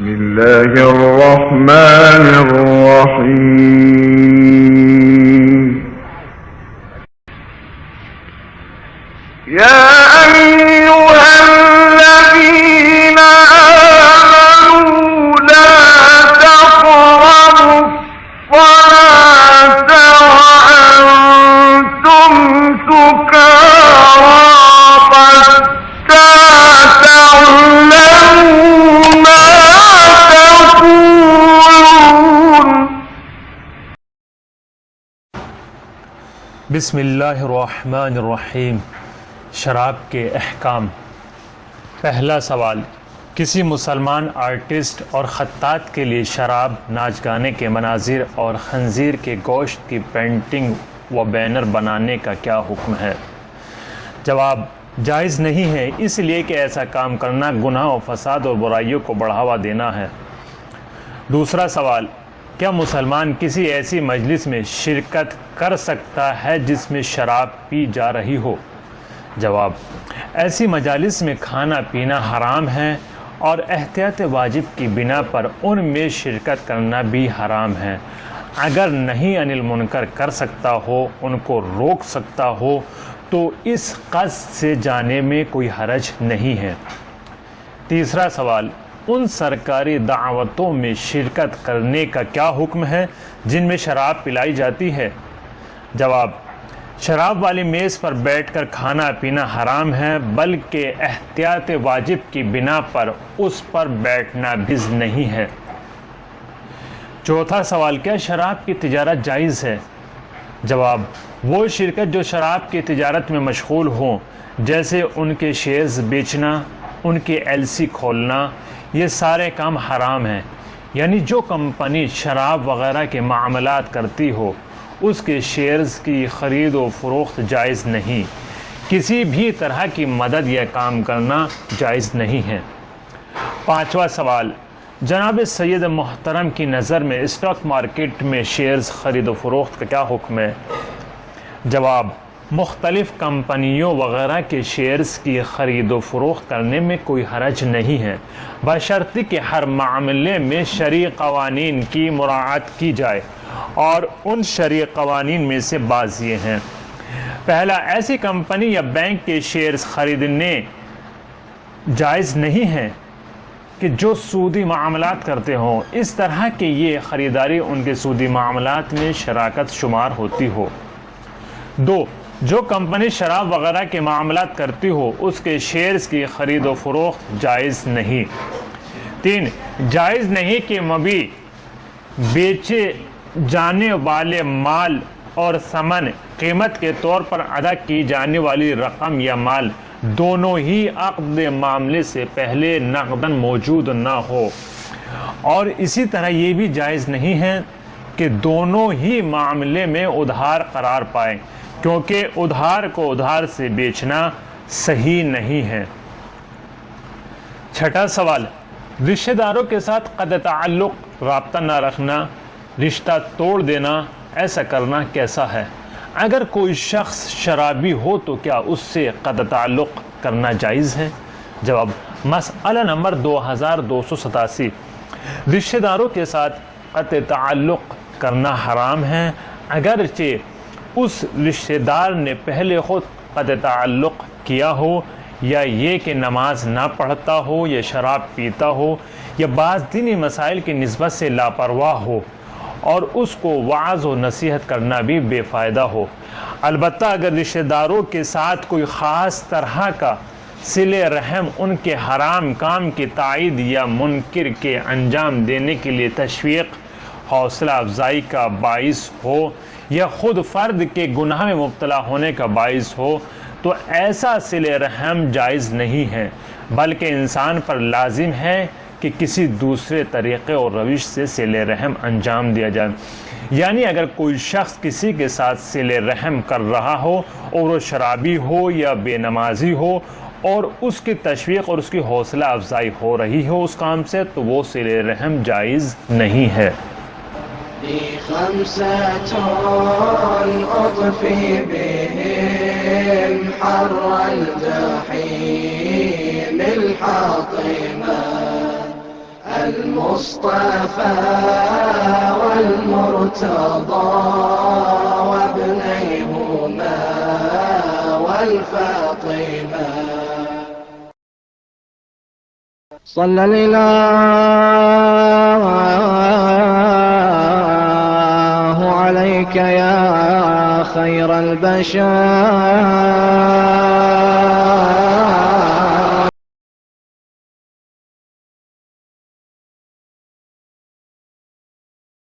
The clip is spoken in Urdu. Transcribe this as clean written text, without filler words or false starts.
بسم الله الرحمن الرحيم يا أيها الذين آمنوا لا تقربوا الصلاة وأنتم سكارى حتى تعلموا ما تقولون. بسم اللہ الرحمن الرحیم. شراب کے احکام. پہلا سوال، کسی مسلمان آرٹسٹ اور خطاط کے لیے شراب، ناچ گانے کے مناظر اور خنزیر کے گوشت کی پینٹنگ و بینر بنانے کا کیا حکم ہے؟ جواب، جائز نہیں ہے، اس لیے کہ ایسا کام کرنا گناہ و فساد اور برائیوں کو بڑھاوا دینا ہے. دوسرا سوال، کیا مسلمان کسی ایسی مجلس میں شرکت کر سکتا ہے جس میں شراب پی جا رہی ہو؟ جواب، ایسی مجالس میں کھانا پینا حرام ہے اور احتیاط واجب کی بنا پر ان میں شرکت کرنا بھی حرام ہے. اگر نہیں عن المنکر کر سکتا ہو، ان کو روک سکتا ہو تو اس قصد سے جانے میں کوئی حرج نہیں ہے. تیسرا سوال، ان سرکاری دعوتوں میں شرکت کرنے کا کیا حکم ہے جن میں شراب پلائی جاتی ہے؟ جواب، شراب والی میز پر بیٹھ کر کھانا پینا حرام ہے، بلکہ احتیاط واجب کی بنا پر اس پر بیٹھنا بھی نہیں ہے. چوتھا سوال، کیا شراب کی تجارت جائز ہے؟ جواب، وہ شرکت جو شراب کی تجارت میں مشغول ہوں، جیسے ان کے شیئرز بیچنا، ان کی LC کھولنا، یہ سارے کام حرام ہیں. یعنی جو کمپنی شراب وغیرہ کے معاملات کرتی ہو، اس کے شیئرز کی خرید و فروخت جائز نہیں. کسی بھی طرح کی مدد یا کام کرنا جائز نہیں ہے. پانچواں سوال، جناب سید محترم کی نظر میں اسٹاک مارکیٹ میں شیئرز خرید و فروخت کا کیا حکم ہے؟ جواب، مختلف کمپنیوں وغیرہ کے شیئرز کی خرید و فروخت کرنے میں کوئی حرج نہیں ہے، بشرطے کہ ہر معاملے میں شرعی قوانین کی مراعات کی جائے، اور ان شرعی قوانین میں سے بعض یہ ہیں. پہلا، ایسی کمپنی یا بینک کے شیئرز خریدنے جائز نہیں ہیں کہ جو سودی معاملات کرتے ہوں، اس طرح کہ یہ خریداری ان کے سودی معاملات میں شراکت شمار ہوتی ہو. دو، جو کمپنی شراب وغیرہ کے معاملات کرتی ہو، اس کے شیئرز کی خرید و فروخت جائز نہیں. تین، جائز نہیں کہ مبیع بیچے جانے والے مال اور ثمن، قیمت کے طور پر ادا کی جانے والی رقم یا مال، دونوں ہی عقد معاملے سے پہلے نقداً موجود نہ ہو. اور اسی طرح یہ بھی جائز نہیں ہے کہ دونوں ہی معاملے میں ادھار قرار پائیں، کیونکہ ادھار کو ادھار سے بیچنا صحیح نہیں ہے. چھٹا سوال، رشتہ داروں کے ساتھ قطع تعلق، رابطہ نہ رکھنا، رشتہ توڑ دینا، ایسا کرنا کیسا ہے؟ اگر کوئی شخص شرابی ہو تو کیا اس سے قطع تعلق کرنا جائز ہے؟ جواب، مسئلہ نمبر 2287، رشتہ داروں کے ساتھ قطع تعلق کرنا حرام ہے، اگرچہ اس رشتہ دار نے پہلے خود قطع تعلق کیا ہو، یا یہ کہ نماز نہ پڑھتا ہو، یا شراب پیتا ہو، یا بعض دینی مسائل کی نسبت سے لاپرواہ ہو، اور اس کو وعظ و نصیحت کرنا بھی بے فائدہ ہو. البتہ اگر رشتہ داروں کے ساتھ کوئی خاص طرح کا صلہ رحم ان کے حرام کام کی تائید یا منکر کے انجام دینے کے لیے تشویق، حوصلہ افزائی کا باعث ہو، یا خود فرد کے گناہ میں مبتلا ہونے کا باعث ہو، تو ایسا صلہ رحم جائز نہیں ہے، بلکہ انسان پر لازم ہے کہ کسی دوسرے طریقے اور روش سے صلہ رحم انجام دیا جائے. یعنی اگر کوئی شخص کسی کے ساتھ صلہ رحم کر رہا ہو اور وہ شرابی ہو یا بے نمازی ہو، اور اس کی تشویق اور اس کی حوصلہ افزائی ہو رہی ہو اس کام سے، تو وہ صلہ رحم جائز نہیں ہے. خمسة أطفي بهم حر الجحيم الحاطمة المصطفى والمرتضى وابنيهما والفاطمة. صلى الله عليك يا خير البشر